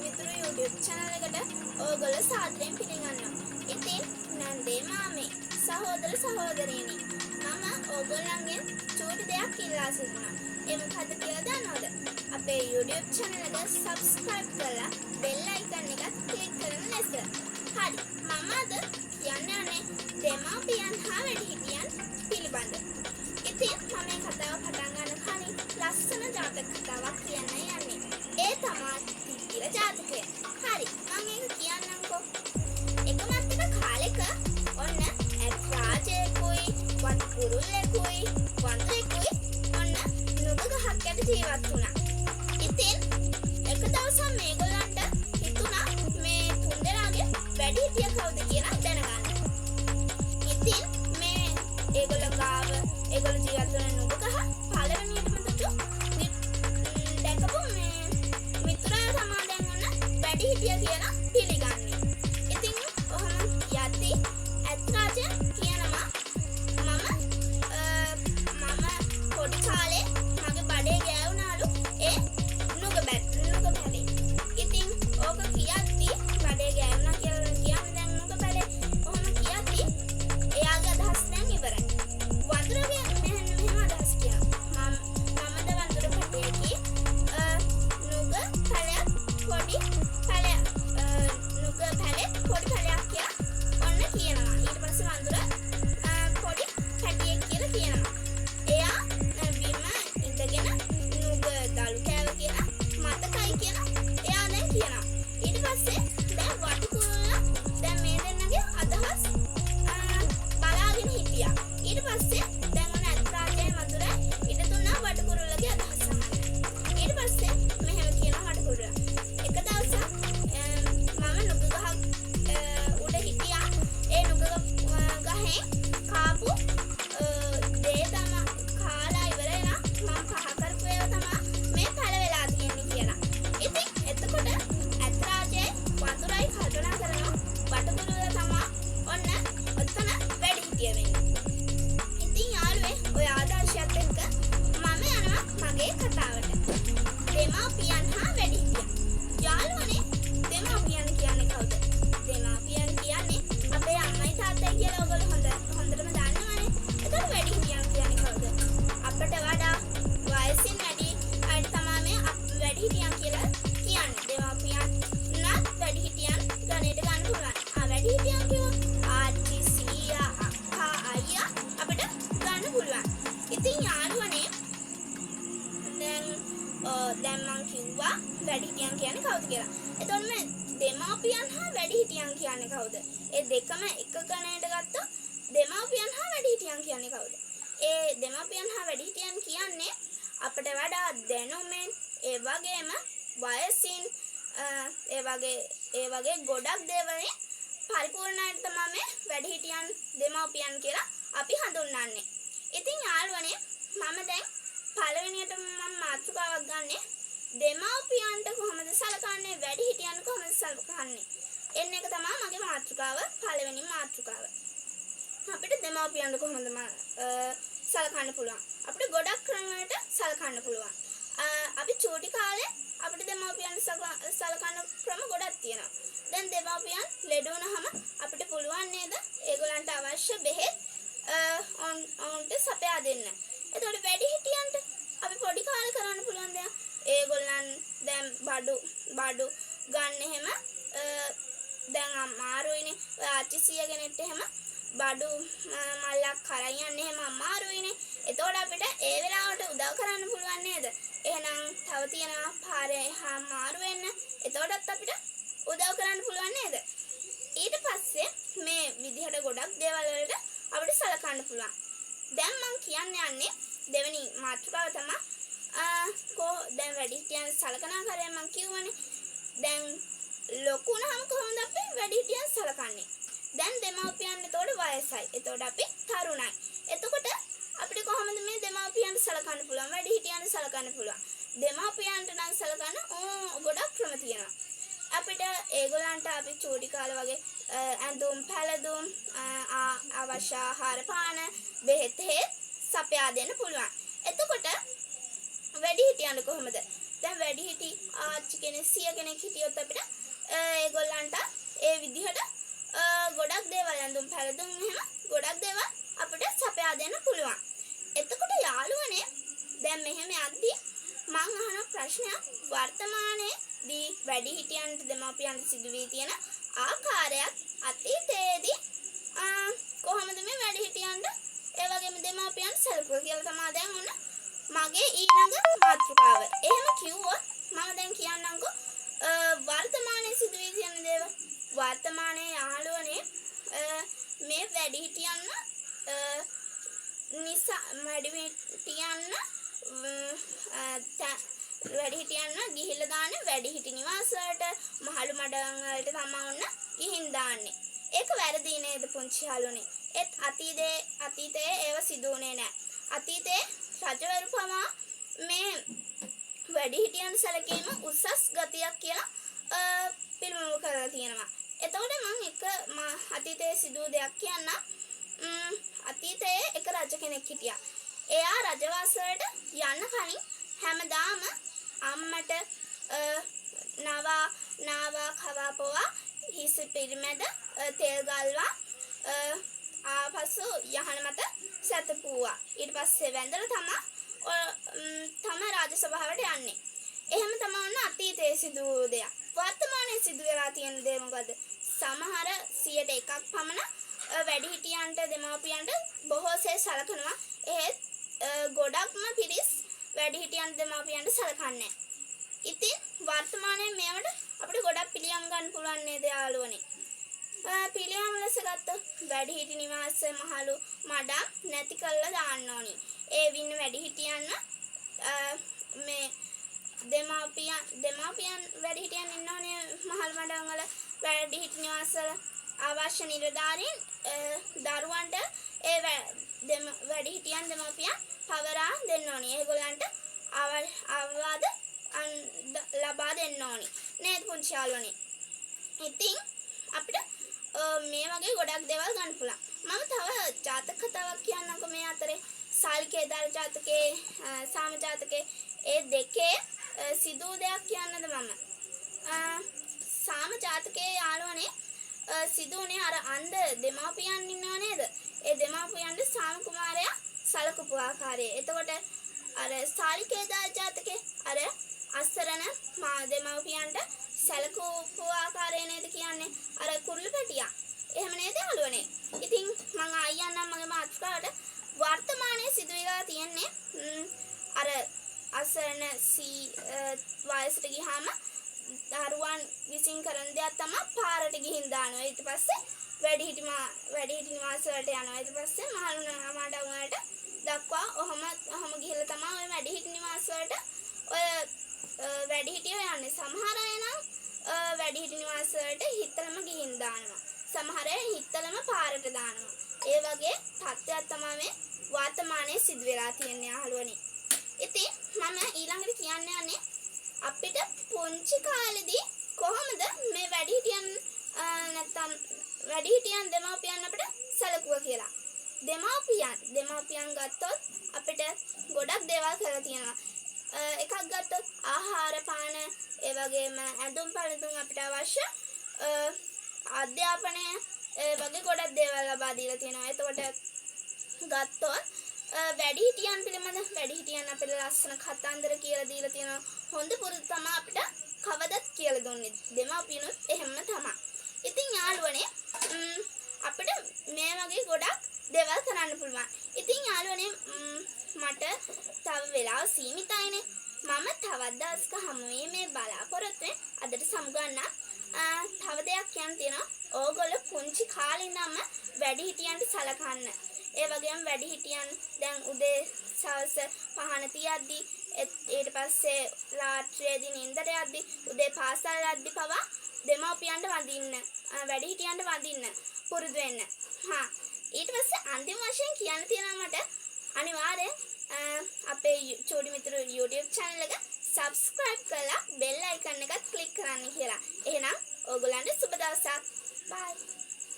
මිතුරු YouTube channel එකට ඔයගොල්ලෝ සාදරයෙන් පිළිගන්නවා. ඉතින් නන්දේ මාමේ සහෝදර සහෝදරියනි මම ඔයගොල්ලන්ගෙන් චූටි දෙයක් ඉල්ලා සිටිනවා. ඒ මොකද්ද කියලා දන්නවද? අපේ YouTube channel එක subscribe කරලා bell icon එකත් click කරන ලෙස. හරි. මම අද කියන්න යන්නේ දෙමාපියන් හා වැඩිහිටියන් පිළිබඳ. ඉතින් මම මේ කතාව පටන් ගන්න කලින් ලස්සන ජාතක කතාවක් කියන්න යන්නේ. ඒ තමයි තිර ජාතකය. හරි මම ඒක කියන්නම්කෝ. එකමත් එක කාලෙක ඔන්න ඇත් රාජයෙකුයි වන් කුරුල්ලෙකුයි වඳුරෙකුයි ඔන්න නුග ගහක් යට ජීවත් වුණා. ඉතින් එක දවසක් මේගොල්ලන්ට හිතුණා මේ තුන්දෙනාගේ වැඩිහිටිය කවුද කියලා දැනගන්න. ඉතින් මේ ඒගොල්ලෝ ගාව ඒගොල්ලෝ ජීවත් වුණ නුග ගහ පළවෙනියටම දුටු දැකපු මේ මිතුරා තමයි දැන් ඔන්න වැඩිහිටිය කියලා පිළිගන්නේ. ඉතින් ඔහොම යති ඇත් රාජය කියනවා මම පොඩි කාලේ මගේ බඩේ ගෑවුනාලු ඒ නුග පැලේ. ඉතින් ඕක කියද්දි බඩේ ගෑවුනා කියලා කියන්නේ දැන් නුග පැලේ ඔහොම කියද්දි එයාගේ අදහස් දැන් ඉවරයි. වඳුරගේ මෙහෙම අදහස් කියනවා මම ද වඳුර පැටේකි නුග පැලයක් පොඩි පැලයක් නුග පැලේ පොඩි පැලයක් කියලා ඔන්න කියනවා. ඊට පස්සේ වඳුර පොඩි පැටියෙක් කියලා කියනවා. එයා බිම ඉඳගෙන නුග දළු කෑව කියලා මතකයි කියලා එයා දැන් කියනවා. ඊට පස්සේ දැන් වටුකුරුල්ලා දැන් මේ දෙන්නගේ අදහස් බලාගෙන හිටියා. ඊට පස්සේ දැන් ඔන්න ඇත් රාජයයි වඳුරයි ඊට දුන්නා වටුකුරුල්ලගේ අදහස් අහන්න. ඊට පස්සේ මෙහෙම කියනවා වටුකුරුල්ලා. එක දවසක් මම නුග ගහක් උඩ හිටියා. ඒ නුග ගහෙන් කාපු දේ තමයි කාලා ඉවරයි නම් මම කහ කරපු ඒවා තමයි මේ පැල වෙලා තියෙන්නේ කියලා. ඉතින් එතකොට ඇත් රාජයයි වඳුරයි කල්පනා කරනවා වටුකුරුල්ලා තමයි ඔන්න ඔතන වැඩිහිටිය වෙන්නේ. ඉතින් යාළුවේ ඔය ආදර්ශයත් එක්ක මම යනවා මගේ කතාවට. දෙමාපියන් හා වැඩිහිටියන්. යාළුවනේ දෙමාපියන් කියන්නේ කවුද? දෙමාපියන් කියන්නේ අපේ අම්මයි තාත්තයි කියලා ඔයගොල්ලෝ හොඳටම දන්නවනේ. එතකොට වැඩිහිටියන් කියන්නේ කවුද? අපිට වඩා වයසින් වැඩි අය තමයි මේ වැඩිහිටියන් කියලා කියන්නේ. දෙමාපියන් නත් වැඩිහිටියන් ගණයට ගන්න පුළුවන්. වැඩිහිටියන් කියුවා ආච්චි සීයා අක්කා අයියා අපිට ගන්න පුළුවන්. ඉතින් යාළුවනේ දැන් මං කිව්වා වැඩිහිටියන් කියන්නේ කවුද කියලා. එතකොට මේ දෙමාපියන් හා වැඩිහිටියන් කියන්නේ කවුද? ඒ දෙකම එක ගණයට ගත්තොත් දෙමාපියන් හා වැඩිහිටියන් කියන්නේ කවුද? ඒ දෙමාපියන් හා වැඩිහිටියන් කියන්නේ අපිට වඩා දැනුමෙන් ඒ වගේම වයසින් ඒ වගේ ගොඩක් දේවල්නේ පරිපූර්ණ අයට තමයි මේ වැඩිහිටියන් දෙමාපියන් කියලා අපි හඳුන්වන්නේ. ඉතින් යාළුවනේ මම දැන් පළවෙනියට මම මාතෘකාවක් ගන්නෙ දෙමාපියන්ට කොහොමද සලකන්නේ වැඩිහිටියන් කොහොමද සලකන්නේ එන්න එක තමයි මගේ මාතෘකාව. පළවෙනි මාතෘකාව අපිට දෙමාපියන්ට කොහොමද සලකන්න පුළුවන්. අපිට ගොඩක් ක්‍රම වලට සලකන්න පුළුවන්. අපි චූටි කාලේ අපිට දෙමාපියන්ට සලකන්න ක්‍රම ගොඩක් තියෙනවා. දැන් දෙමාපියන් ලෙඩ වුණාම අපිට පුළුවන් නේද ඒගොල්ලන්ට අවශ්‍ය බෙහෙත් ඔවුන්ට සපයා දෙන්න. එතකොට වැඩිහිටියන්ට අපි පොඩි කාලේ කරන්න පුළුවන් දෙයක් ඒගොල්ලන් දැන් බඩු ගන්න එහෙම දැන් අමාරුයිනේ. ඔය ආච්චි සීයා කෙනෙක්ට එහෙම බඩු මල්ලක් කරන් යන්න එහෙම අමාරුයිනේ. එතකොට අපිට ඒ වෙලාවට උදව් කරන්න පුළුවන් නේද? එහෙනම් තව තියෙනවා පාරේ අමාරු වෙන්න. එතකොටත් අපිට උදව් කරන්න පුළුවන් නේද? ඊට පස්සේ මේ විදිහට ගොඩක් දේවල් වලට අපිට සලකන්න පුළුවන්. දැන් මම කියන්න යන්නේ දෙවෙනි මාතෘකාව තමයි දැන් වැඩිහිටියන් සලකන ආකාරය මම කියවනේ. දැන් ලොකු වුණාම කොහොමද අපි වැඩිහිටියන් සලකන්නේ? දැන් දෙමාපියන් එතකොට වයසයි. එතකොට අපි තරුණයි. එතකොට අපිට කොහොමද මේ දෙමාපියන්ට සලකන්න පුළුවන් වැඩිහිටියන්ට සලකන්න පුළුවන්? දෙමාපියන්ට නම් සලකන්න ගොඩක් ක්‍රම තියෙනවා. අපිට ඒගොල්ලන්ට අපි චූටි කාලේ වගේ ඇඳුම් පැළඳුම් අවශ්‍ය ආහාර පාන බෙහෙත් සපයා දෙන්න පුළුවන්. එතකොට වැඩිහිටියන්ට කොහොමද? දැන් වැඩිහිටි ආච්චි කෙනෙක් සිය කෙනෙක් හිටියොත් අපිට ඒගොල්ලන්ට ඒ විදිහට ගොඩක් දේවල් ඇඳුම් පැළඳුම් එහෙම ගොඩක් දේවල් අපිට සපයා දෙන්න පුළුවන්. එතකොට යාළුවනේ දැන් මෙහෙම යද්දී මං අහන ප්‍රශ්නයක් වර්තමානයේදී වැඩිහිටියන්ට දෙමාපියන්ට සිදු වී තියෙන ආකාරයක් අතීතයේදී කොහොමද මේ වැඩිහිටියන්ට ඒ වගේම දෙමාපියන්ට සැලකුවා කියලා තමයි දැන් ඔන්න මගේ ඊළඟ මාතෘකාව. එහෙම කිව්වොත් මම දැන් කියන්නම්කෝ වර්තමානයේ සිදු වී තියෙන දේවල්. වර්තමානයේ යාළුවනේ මේ වැඩිහිටියන් වැඩිහිටියන් ගිහිල්ලා දාන්නේ වැඩිහිටි නිවාස වලට මහලු මඩම් වලට තමයි ඔන්න ගිහින් දාන්නේ. ඒක වැරදි නේද පුංචි යාළුවනේ? ඒත් අතීතයේ ඒව සිදුුනේ නැහැ. අතීතයේ රජවරු පවා මේ වැඩිහිටියන් සැලකීම උසස් ගතියක් කියලා පිළිබිඹු කරලා තියෙනවා. එතකොට මම අතීතයේ සිදු දෙයක් කියන්නම්. අතීතයේ එක රජ කෙනෙක් හිටියා. එයා රජවාස වලට යන්න කලින් හැමදාම අම්මට නාවා කවා පොවා හිස පිරිමැද තෙල් ගල්වා ආපසු යහන මත සැතපුවා. ඊට පස්සේ වැඳලා තමයි රාජ සභාවට යන්නේ. එහෙම තමයි ඔන්න අතීතයේ සිදු දෙයක්. වර්තමානයේ සිදු වෙලා තියෙන දේ මොකද? සමහර 100ට 1ක් පමණ වැඩිහිටියන්ට දෙමාපියන්ට බොහෝසේ සලකනවා. ඒත් ගොඩක්ම පිරිස් වැඩිහිටියන් දෙමාපියන්ට සලකන්නේ. ඉතින් වර්තමානයේ මේවට අපිට ගොඩක් පිළියම් ගන්න පුළුවන් නේද යාළුවනේ? පිළියම් ලෙස ගත්තොත් වැඩිහිටි නිවාස මහලු මඩම් නැති කරලා දාන්න ඕනි. ඒ වින්න වැඩිහිටියන් මේ දෙමාපියන් වැඩිහිටියන් ඉන්නෝනේ මහල් මඩම් වල වැඩිහිටි නිවාස වල අවශ්‍ය නිලධාරීන් දරුවන්ට ඒ වැඩිහිටියන් දෙමාපියන් පවරා දෙන්න ඕනි. ඒගොල්ලන්ට අවවාද ලබා දෙන්න ඕනි නේද පුංචි යාළුවනේ? ඉතින් අපිට මේ වගේ ගොඩක් දේවල් ගන්න පුළුවන්. මම තව ජාතක කතාවක් කියන්නම්කෝ මේ අතරේ. සාලිකේදාර ජාතකේ සාම ජාතකේ ඒ දෙකේ සිදු දෙයක් කියන්නද මම. සාම ජාතකයේ යාළුවනේ සිදුුනේ අර අන්ධ දෙමාපියන් ඉන්නව නේද? ඒ දෙමාපියන්ට සාම කුමාරයා සලකපු ආකාරය. එතකොට අර සාලිකේදාර ජාතකේ අර අසරණ දෙමාපියන්ට සැලකපු ආකාරය නේද කියන්නේ? අර කුරුළු පැටියා. එහෙම නේද යාළුවනේ? ඉතින් මම ආයන්නම් මගේ මාතෘකාවට වර්තමානයේ සිදු වෙලා තියෙන්නේ අර අසරණ වයසට ගියාම දරුවන් විසින් කරන දෙයක් තමයි පාරට ගිහින් දානවා. ඊට පස්සේ වැඩිහිටි නිවාස වලට යනවා. ඊට පස්සේ මහලු නමඩම් වලට දක්වා ඔහම ගිහිල්ලා තමයි ඔය වැඩිහිටි නිවාස වලට ඔය වැඩිහිටියෝ යන්නේ. සමහර අය නම් වැඩිහිටි නිවාස වලට හිතලම ගිහින් දානවා. සමහර අය හිතලම පාරට දානවා. ඒ වගේ තත්ත්වයක් තමයි මේ වර්තමානයේ සිදු වෙලා තියෙන්නේ යාළුවනේ. ඉතින් මම ඊළඟට කියන්න යන්නේ අපිට පුංචි කාලෙදී කොහොමද මේ වැඩිහිටියන් දෙමාපියන් අපිට සැලකුවා කියලා. දෙමාපියන් ගත්තොත් අපිට ගොඩක් දේවල් කරලා තියෙනවා. එකක් ගත්තොත් ආහාර පාන ඒ වගේම ඇඳුම් පැළඳුම් අපිට අවශ්‍ය අධ්‍යාපනය ඒ වගේ ගොඩක් දේවල් ලබා දීලා තියෙනවා. එතකොට ගත්තොත් වැඩිහිටියන් පිළිබඳ වැඩිහිටියන් අපිට ලස්සන කතන්දර කියලා දීලා තියෙනවා. හොඳ පුරුදු තමයි අපිට කවදත් කියලා දුන්නේ. දෙමාපියනුත් එහෙම තමයි. ඉතින් යාළුවනේ අපිට මේ වගේ ගොඩක් දේවල් කරන්න පුළුවන්. ඉතින් යාළුවනේ මට තව වෙලාව සීමිතයිනේ. මම තවත් දවසක හමු මේ බලාපොරොත්තුෙන් අදට සමුගන්න. තව දෙයක් කියන්න තියෙනවා. ඕගොල්ලෝ පුංචි කාලේ ඉඳන්ම වැඩිහිටියන්ට සලකන්න. ඒ වගේම වැඩිහිටියන් දැන් උදේ සවස් පහන තියද්දි ඊට පස්සේ රාත්‍රියේදී නිින්දට යද්දි උදේ පාසල් යද්දි පවා දෙමාපියන්ට වඳින්න වැඩිහිටියන්ට වඳින්න පුරුදු වෙන්න. ඊට පස්සේ අන්තිම වශයෙන් කියන්න තියෙනවා මට අනිවාර්යෙන් අපේ චූටි මිතුරු YouTube channel එක subscribe කරලා bell icon එකත් click කරන්න කියලා. එහෙනම් ඕගොල්ලන්ට සුබ දවසක්. bye.